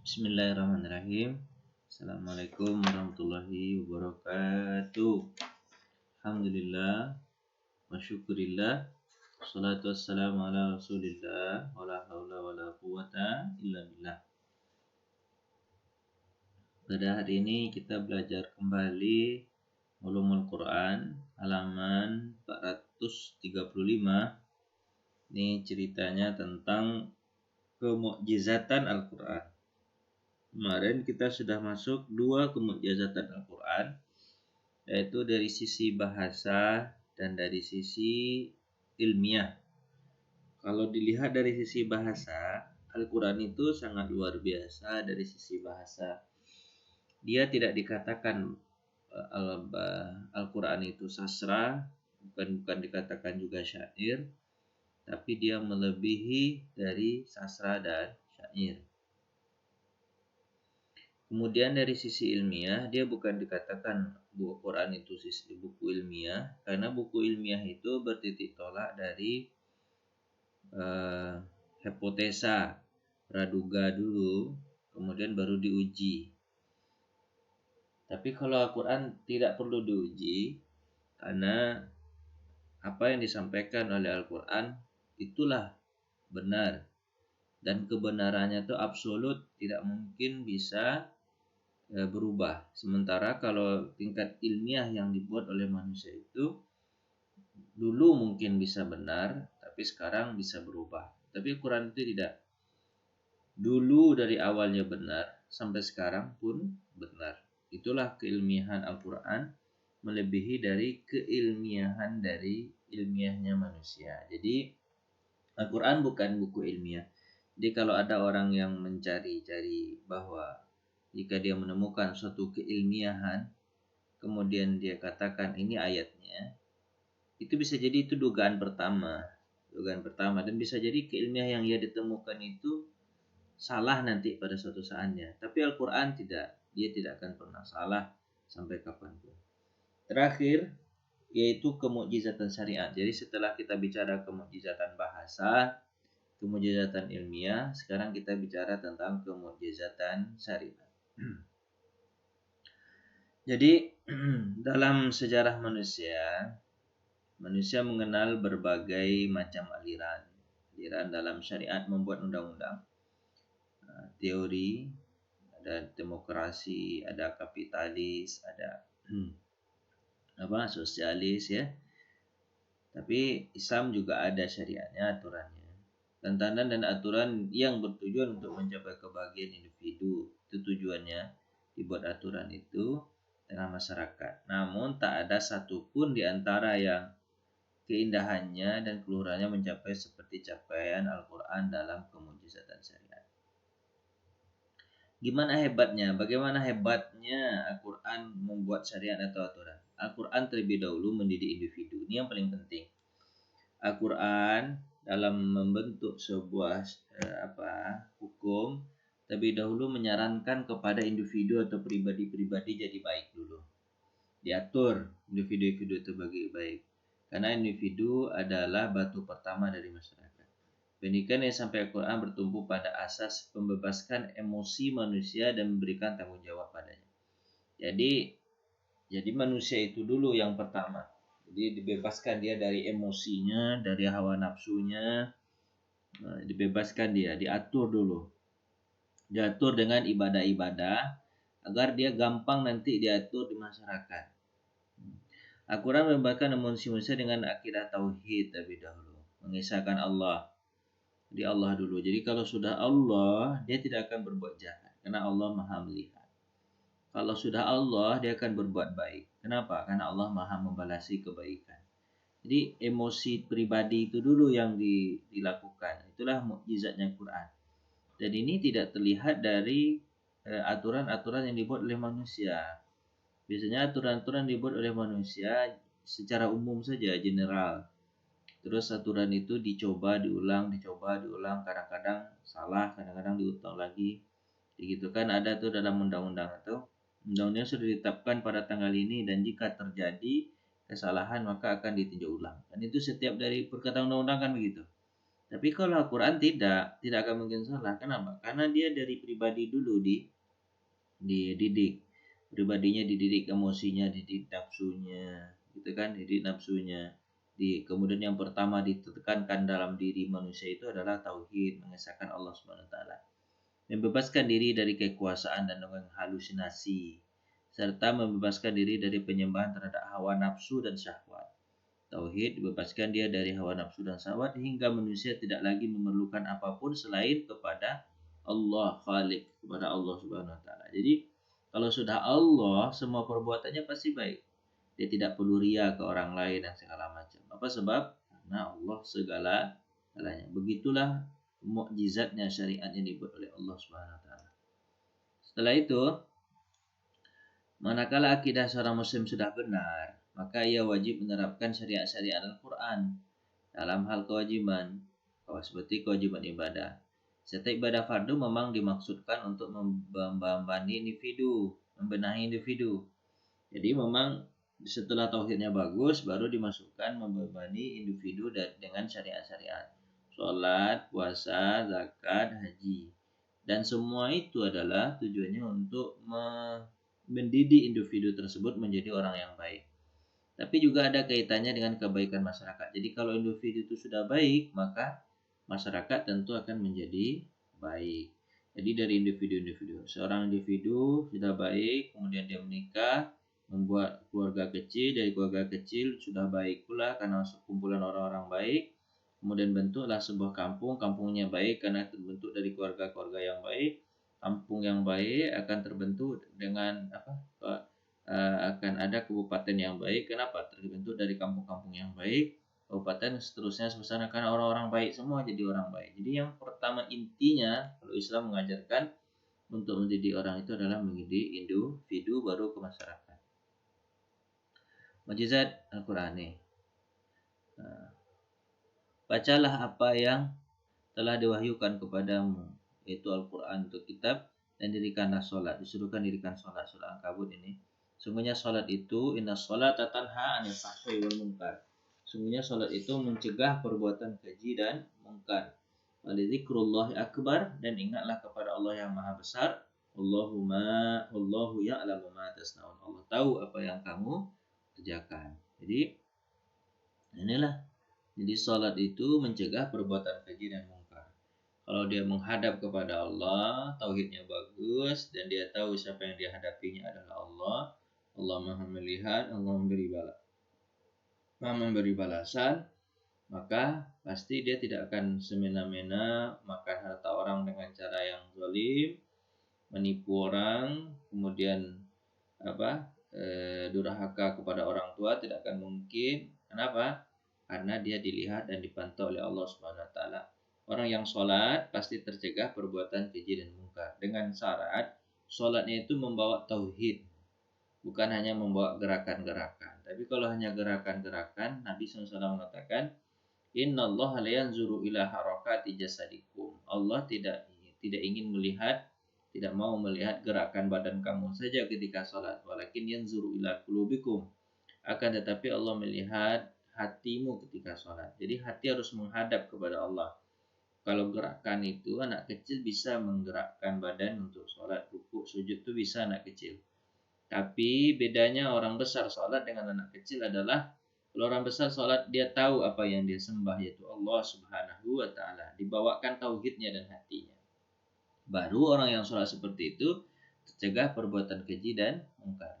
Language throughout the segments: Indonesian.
Bismillahirrahmanirrahim. Assalamualaikum warahmatullahi wabarakatuh. Alhamdulillah wa syukurillah. Wassalatu wassalamu ala rasulillah. Wala hawla wala quwata illa billah. Pada hari ini kita belajar kembali Ulumul Quran halaman 435. Ini ceritanya tentang kemukjizatan Al-Quran. Kemarin kita sudah masuk 2 kemukjizatan Al-Quran, yaitu dari sisi bahasa dan dari sisi ilmiah. Kalau dilihat dari sisi bahasa, Al-Quran itu sangat luar biasa dari sisi bahasa. Dia tidak dikatakan Al-Quran itu sastra, bukan dikatakan juga syair, tapi dia melebihi dari sastra dan syair. Kemudian dari sisi ilmiah, dia bukan dikatakan buku Quran itu buku ilmiah, karena buku ilmiah itu bertitik tolak dari hipotesa, praduga dulu, kemudian baru diuji. Tapi kalau Al-Quran tidak perlu diuji, karena apa yang disampaikan oleh Al-Quran itulah benar. Dan kebenarannya itu absolut, tidak mungkin bisa berubah. Sementara kalau tingkat ilmiah yang dibuat oleh manusia itu dulu mungkin bisa benar, tapi sekarang bisa berubah. Tapi Al-Quran itu tidak. Dulu dari awalnya benar, sampai sekarang pun benar. Itulah keilmiahan Al-Quran, melebihi dari keilmiahan dari ilmiahnya manusia. Jadi Al-Quran bukan buku ilmiah. Jadi kalau ada orang yang mencari-cari bahwa jika dia menemukan suatu keilmiahan, kemudian dia katakan ini ayatnya, itu bisa jadi itu dugaan pertama, dan bisa jadi keilmiahan yang dia ditemukan itu salah nanti pada suatu saatnya. Tapi Al-Quran tidak, dia tidak akan pernah salah sampai kapanpun. Terakhir, yaitu kemukjizatan syariat. Jadi setelah kita bicara kemukjizatan bahasa, kemukjizatan ilmiah, sekarang kita bicara tentang kemukjizatan syariat. Jadi dalam sejarah manusia mengenal berbagai macam aliran dalam syariat membuat undang-undang. Teori, ada demokrasi, ada kapitalis, ada sosialis ya. Tapi Islam juga ada syariatnya, aturannya. Tantangan dan aturan yang bertujuan untuk mencapai kebahagiaan individu. Itu tujuannya dibuat aturan itu tengah masyarakat. Namun tak ada satupun di antara yang keindahannya dan keluhurannya mencapai seperti capaian Al-Quran dalam kemukjizatan syariat. Bagaimana hebatnya Al-Quran membuat syariat atau aturan? Al-Quran terlebih dahulu mendidik individu. Ini yang paling penting. Al-Quran dalam membentuk sebuah hukum terlebih dahulu menyarankan kepada individu atau pribadi-pribadi jadi baik dulu. Diatur individu-individu itu bagi baik. Karena individu adalah batu pertama dari masyarakat. Pendidikan yang sampai Al-Quran bertumpu pada asas membebaskan emosi manusia dan memberikan tanggung jawab padanya. Jadi manusia itu dulu yang pertama. Jadi dibebaskan dia dari emosinya, dari hawa nafsunya, dibebaskan dia, diatur dulu. Diatur dengan ibadah-ibadah agar dia gampang nanti diatur di masyarakat. Al-Quran membebaskan manusia dengan akidah tauhid terlebih dahulu, mengisahkan Allah. Di Allah dulu. Jadi kalau sudah Allah, dia tidak akan berbuat jahat karena Allah Maha melihat. Kalau sudah Allah, dia akan berbuat baik. Kenapa? Karena Allah Maha membalasi kebaikan. Jadi emosi pribadi itu dulu yang dilakukan. Itulah mukjizatnya Quran. Dan ini tidak terlihat dari aturan-aturan yang dibuat oleh manusia. Biasanya aturan-aturan dibuat oleh manusia secara umum saja, general. Terus aturan itu dicoba diulang, kadang-kadang salah, kadang-kadang diulang lagi. Begitu kan ada tuh dalam undang-undang itu. Undang-undang sudah ditetapkan pada tanggal ini dan jika terjadi kesalahan maka akan ditinjau ulang. Dan itu setiap dari perkataan undang-undang kan begitu. Tapi kalau Al-Quran tidak akan mungkin salah. Kenapa? Karena dia dari pribadi dulu dididik. Pribadinya dididik, emosinya dididik, nafsunya, gitu kan, dididik nafsunya. Kemudian yang pertama ditekankan dalam diri manusia itu adalah tauhid, mengesahkan Allah Subhanahu wa taala. Membebaskan diri dari kekuasaan dan halusinasi, serta membebaskan diri dari penyembahan terhadap hawa nafsu dan syahwat. Tauhid bebaskan dia dari hawa nafsu dan syahwat hingga manusia tidak lagi memerlukan apapun selain kepada Allah Khalik, kepada Allah Subhanahu wa taala. Jadi kalau sudah Allah, semua perbuatannya pasti baik. Dia tidak perlu ria ke orang lain dan segala macam. Apa sebab? Karena Allah segala-galanya. Begitulah mukjizatnya syariat yang dibuat oleh Allah Subhanahu wa taala. Setelah itu, manakala akidah seorang muslim sudah benar, maka ia wajib menerapkan syariat-syariat Al-Quran dalam hal kewajiban, seperti kewajiban ibadah. Setiap ibadah fardu memang dimaksudkan untuk membenahi individu. Jadi memang setelah tauhidnya bagus, baru dimasukkan membebani individu dengan syariat-syariat. Sholat, puasa, zakat, haji. Dan semua itu adalah tujuannya untuk mendidik individu tersebut menjadi orang yang baik. Tapi juga ada kaitannya dengan kebaikan masyarakat. Jadi kalau individu itu sudah baik, maka masyarakat tentu akan menjadi baik. Jadi dari individu-individu. Seorang individu sudah baik, kemudian dia menikah, membuat keluarga kecil, dari keluarga kecil sudah baik pula karena sekumpulan orang-orang baik. Kemudian bentuklah sebuah kampung, kampungnya baik karena terbentuk dari keluarga-keluarga yang baik. Kampung yang baik akan terbentuk dengan akan ada kabupaten yang baik. Kenapa? Terbentuk dari kampung-kampung yang baik, kabupaten seterusnya sebesar karena orang-orang baik semua jadi orang baik. Jadi yang pertama intinya kalau Islam mengajarkan untuk mendidik orang itu adalah mendidik individu baru ke masyarakat. Mukjizat Al-Quran ini. Bacalah apa yang telah diwahyukan kepadamu, yaitu Al-Quran untuk kitab, dan dirikanlah sholat. Disuruhkan dirikan sholat. Surah Al-Ankabut ini. Sungguhnya sholat itu, inna sholata tanha anil fahsya'i wal munkar. Sungguhnya sholat itu mencegah perbuatan keji dan mungkar. Walizikrullahi akbar, dan ingatlah kepada Allah yang maha besar. Allahu ya'lamu ma tasna'un. Allah tahu apa yang kamu kerjakan. Jadi inilah. Jadi sholat itu mencegah perbuatan keji dan mungkar. Kalau dia menghadap kepada Allah, tauhidnya bagus, dan dia tahu siapa yang dia hadapinya adalah Allah. Allah maha melihat, Allah memberi balasan, maka pasti dia tidak akan semena-mena makan harta orang dengan cara yang zalim, menipu orang, kemudian durhaka kepada orang tua tidak akan mungkin. Kenapa? Karena dia dilihat dan dipantau oleh Allah Subhanahu wa taala. Orang yang sholat pasti tercegah perbuatan keji dan mungkar dengan syarat sholatnya itu membawa tauhid, bukan hanya membawa gerakan-gerakan. Tapi kalau hanya gerakan-gerakan, Nabi SAW mengatakan, Inna Allah la yanzuru ila harakati jasadikum. Allah tidak ingin melihat, tidak mau melihat gerakan badan kamu saja ketika sholat. Walakin yanzuru ila qulubikum. Akan tetapi Allah melihat hatimu ketika sholat. Jadi hati harus menghadap kepada Allah. Kalau gerakan itu anak kecil bisa menggerakkan badan untuk sholat, rukuk, sujud itu bisa anak kecil. Tapi bedanya orang besar sholat dengan anak kecil adalah kalau orang besar sholat dia tahu apa yang dia sembah, yaitu Allah Subhanahu wa taala. Dibawakan tauhidnya dan hatinya. Baru orang yang sholat seperti itu tercegah perbuatan keji dan mungkar.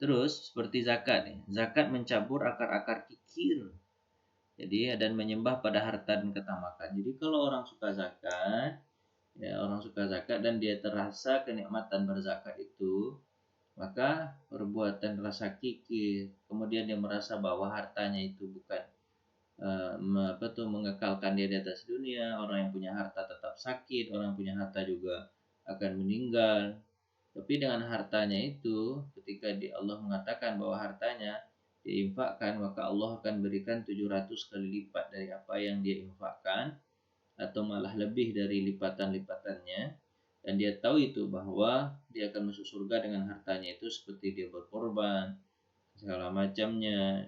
Terus seperti zakat nih. Zakat mencabur akar-akar kikir. Jadi dan menyembah pada harta dan ketamakan. Jadi kalau orang suka zakat, dan dia terasa kenikmatan berzakat itu, maka perbuatan rasa kikir, kemudian dia merasa bahwa hartanya itu bukan mengekalkan dia di atas dunia. Orang yang punya harta tetap sakit, orang yang punya harta juga akan meninggal. Tapi dengan hartanya itu, ketika Allah mengatakan bahwa hartanya diinfakkan, maka Allah akan berikan 700 kali lipat dari apa yang dia infakkan, atau malah lebih dari lipatan-lipatannya. Dan dia tahu itu bahwa dia akan masuk surga dengan hartanya itu seperti dia berkorban, segala macamnya.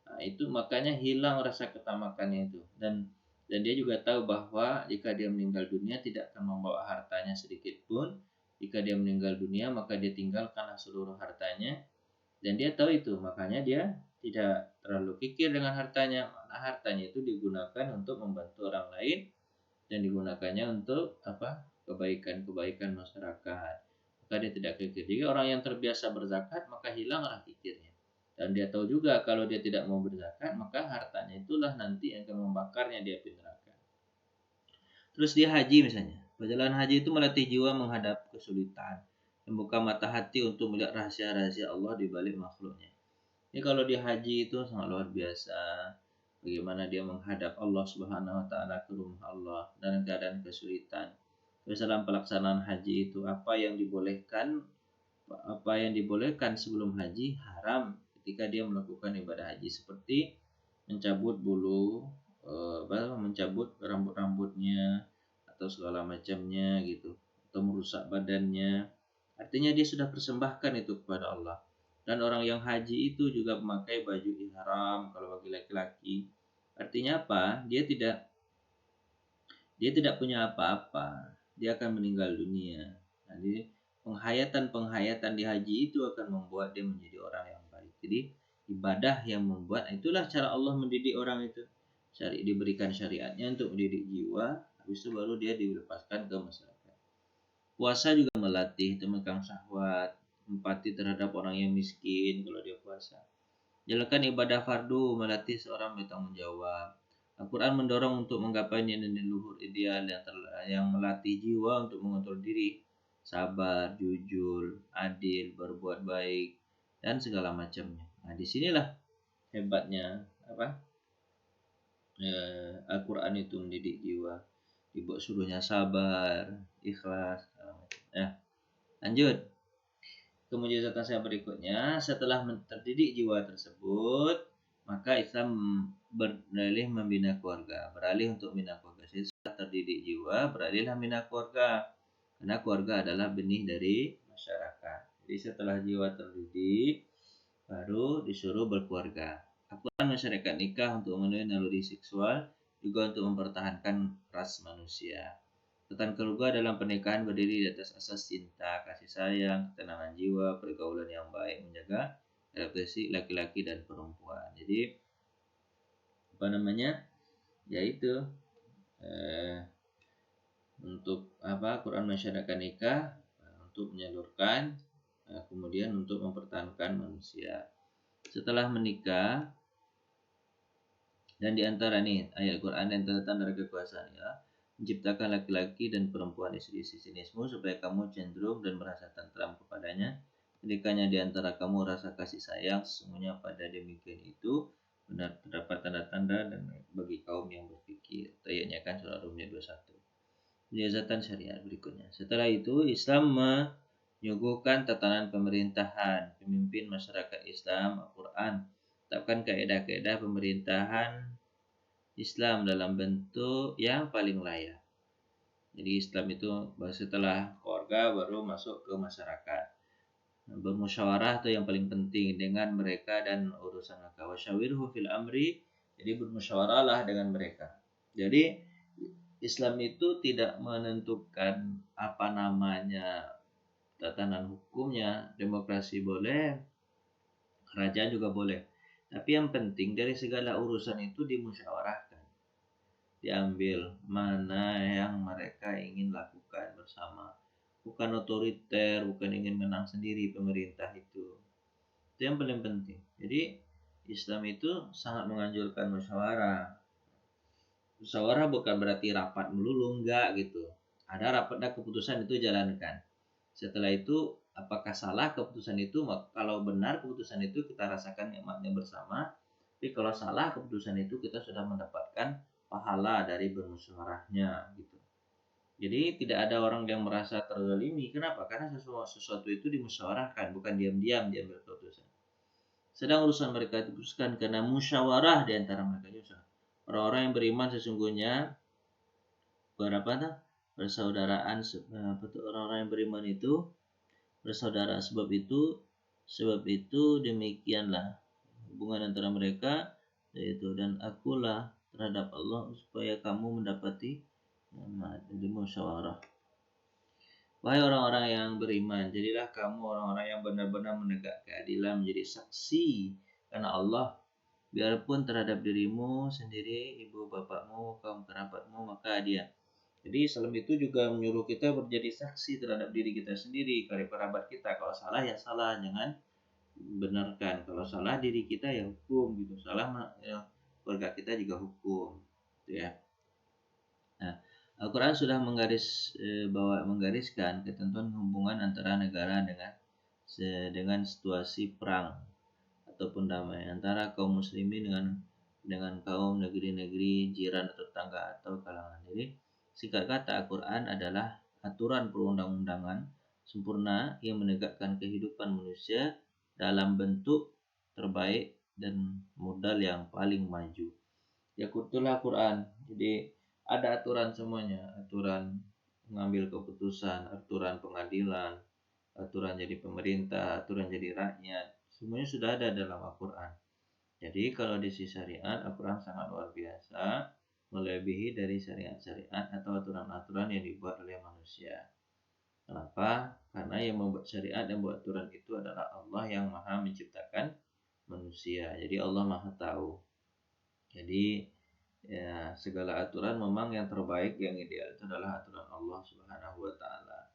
Nah, itu makanya hilang rasa ketamakannya itu. Dan Dan dia juga tahu bahwa jika dia meninggal dunia tidak akan membawa hartanya sedikit pun. Jika dia meninggal dunia maka dia tinggalkanlah seluruh hartanya. Dan dia tahu itu, makanya dia tidak terlalu pikir dengan hartanya. Mana hartanya itu digunakan untuk membantu orang lain dan digunakannya untuk kebaikan-kebaikan masyarakat. Maka dia tidak pikir. Jadi orang yang terbiasa berzakat maka hilanglah pikirnya. Dan dia tahu juga kalau dia tidak mau berzakat maka hartanya itulah nanti yang akan membakarnya di api neraka. Terus dia haji misalnya. Perjalanan haji itu melatih jiwa menghadap kesulitan, membuka mata hati untuk melihat rahasia-rahasia Allah di balik makhluknya. Ini kalau dia haji itu sangat luar biasa. Bagaimana dia menghadap Allah Subhanahu wa taala ke rumah Allah dalam keadaan kesulitan. Terus dalam pelaksanaan haji itu apa yang dibolehkan sebelum haji haram ketika dia melakukan ibadah haji, seperti mencabut bulu, mencabut rambut-rambutnya atau segala macamnya gitu, atau merusak badannya. Artinya dia sudah persembahkan itu kepada Allah. Dan orang yang haji itu juga memakai baju ihram kalau bagi laki-laki. Artinya apa? Dia tidak punya apa-apa. Dia akan meninggal dunia. Jadi penghayatan di haji itu akan membuat dia menjadi orang yang baik. Jadi ibadah yang membuat, itulah cara Allah mendidik orang itu. Diberikan syariatnya untuk mendidik jiwa, habis itu baru dia dilepaskan ke masyarakat. Puasa juga melatih temukan syahwat, empati terhadap orang yang miskin kalau dia puasa. Jalankan ibadah fardu melatih seorang bertanggung jawab. Al-Quran mendorong untuk menggapai nilai-nilai luhur ideal yang melatih jiwa untuk mengontrol diri, sabar, jujur, adil, berbuat baik, dan segala macamnya. Nah, disinilah hebatnya Al-Quran itu mendidik jiwa. Dibuat suruhnya sabar, ikhlas, segala macam. Lanjut. Kemudian saya berikutnya, setelah terdidik jiwa tersebut, maka Islam beralih membina keluarga, beralih untuk membina keluarga. Setelah terdidik jiwa, beralihlah membina keluarga, karena keluarga adalah benih dari masyarakat. Jadi setelah jiwa terdidik, baru disuruh berkeluarga. Aturan masyarakat nikah untuk memenuhi naluri seksual, juga untuk mempertahankan ras manusia. Tentang keluarga dalam pernikahan berdiri di atas asas cinta, kasih sayang, ketenangan jiwa, pergaulan yang baik, menjaga adaptasi laki-laki dan perempuan. Jadi yaitu untuk Quran masyarakat nikah untuk menyalurkan, kemudian untuk mempertahankan manusia. Setelah menikah, dan di antara ayat Quran yang tanda-tanda kekuasaan menciptakan laki-laki dan perempuan istri-istri jenismu supaya kamu cenderung dan merasa tentram kepadanya. Ketikanya di antara kamu rasa kasih sayang, sesungguhnya pada demikian itu benar terdapat tanda-tanda dan bagi kaum yang berpikir. Ayatnya kan surah Rum 21. Penjelasan syariat berikutnya. Setelah itu Islam menyuguhkan tatanan pemerintahan, pemimpin masyarakat Islam, Al-Quran tetapkan kaidah-kaidah pemerintahan Islam dalam bentuk yang paling layak. Jadi Islam itu setelah keluarga baru masuk ke masyarakat. Bermusyawarah itu yang paling penting dengan mereka dan urusan mereka. Wasyawirhu fil amri, jadi bermusyawarahlah dengan mereka. Jadi Islam itu tidak menentukan tatanan hukumnya, demokrasi boleh, kerajaan juga boleh. Tapi yang penting dari segala urusan itu dimusyawarahkan. Diambil mana yang mereka ingin lakukan bersama. Bukan otoriter, bukan ingin menang sendiri pemerintah itu. Itu yang paling penting. Jadi Islam itu sangat menganjurkan musyawarah. Musyawarah bukan berarti rapat melulu, enggak gitu. Ada rapat dan keputusan itu jalankan. Setelah itu apakah salah keputusan itu? Kalau benar keputusan itu kita rasakan nikmatnya bersama. Tapi kalau salah keputusan itu kita sudah mendapatkan pahala dari bermusyawarahnya gitu. Jadi tidak ada orang yang merasa terzalimi. Kenapa? Karena sesuatu itu dimusyawarahkan, bukan diam-diam diambil keputusan. Sedang urusan mereka diputuskan karena musyawarah di antara mereka juga. Orang-orang yang beriman sesungguhnya persaudaraan. Orang-orang yang beriman itu bersaudara. Sebab itu demikianlah hubungan antara mereka, yaitu dan akulah terhadap Allah supaya kamu mendapati nikmat. Jadi musyawarah. Wahai orang-orang yang beriman, jadilah kamu orang-orang yang benar-benar menegak keadilan, menjadi saksi karena Allah, biarpun terhadap dirimu sendiri, ibu bapakmu, kaum kerabatmu, maka dia. Jadi Islam itu juga menyuruh kita menjadi saksi terhadap diri kita sendiri, karib kerabat kita. Kalau salah ya salah, jangan benarkan. Kalau salah diri kita ya hukum gitu, salah ya, keluarga kita juga hukum, gitu ya. Nah, Al-Quran sudah menggariskan ketentuan hubungan antara negara dengan situasi perang ataupun damai, antara kaum muslimin dengan kaum negeri-negeri jiran atau tetangga atau kalangan. Jadi singkat kata, Al-Quran adalah aturan perundang-undangan sempurna yang menegakkan kehidupan manusia dalam bentuk terbaik dan modal yang paling maju. Ya itulah Quran. Jadi ada aturan semuanya, aturan mengambil keputusan, aturan pengadilan, aturan jadi pemerintah, aturan jadi rakyat, semuanya sudah ada dalam Al-Quran. Jadi kalau di sisi syariat, Al-Quran sangat luar biasa, melebihi dari syariat-syariat atau aturan-aturan yang dibuat oleh manusia. Kenapa? Karena yang membuat syariat dan membuat aturan itu adalah Allah yang maha menciptakan manusia. Jadi Allah maha tahu. Jadi ya, segala aturan memang yang terbaik, yang ideal itu adalah aturan Allah Subhanahu wa taala.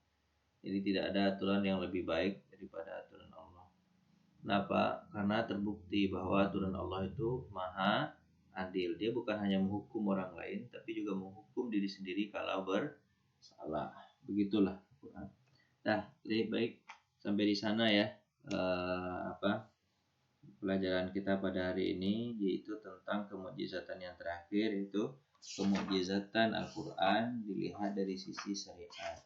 Jadi tidak ada aturan yang lebih baik daripada aturan Allah. Kenapa? Karena terbukti bahwa aturan Allah itu maha adil. Dia bukan hanya menghukum orang lain, tapi juga menghukum diri sendiri kalau bersalah. Begitulah Quran. Nah, jadi baik, sampai di sana ya pelajaran kita pada hari ini, yaitu tentang kemukjizatan yang terakhir, yaitu kemukjizatan Al-Quran dilihat dari sisi syariat.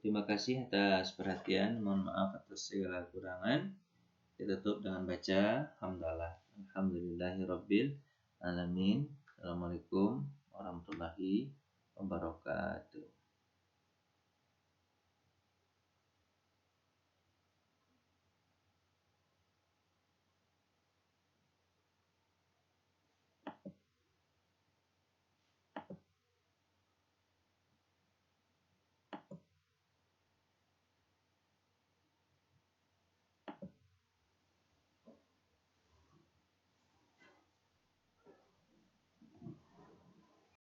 Terima kasih atas perhatian. Mohon maaf atas segala kekurangan. Kita tutup dengan baca hamdalah. Alhamdulillahirabbil alamin. Assalamualaikum warahmatullahi wabarakatuh.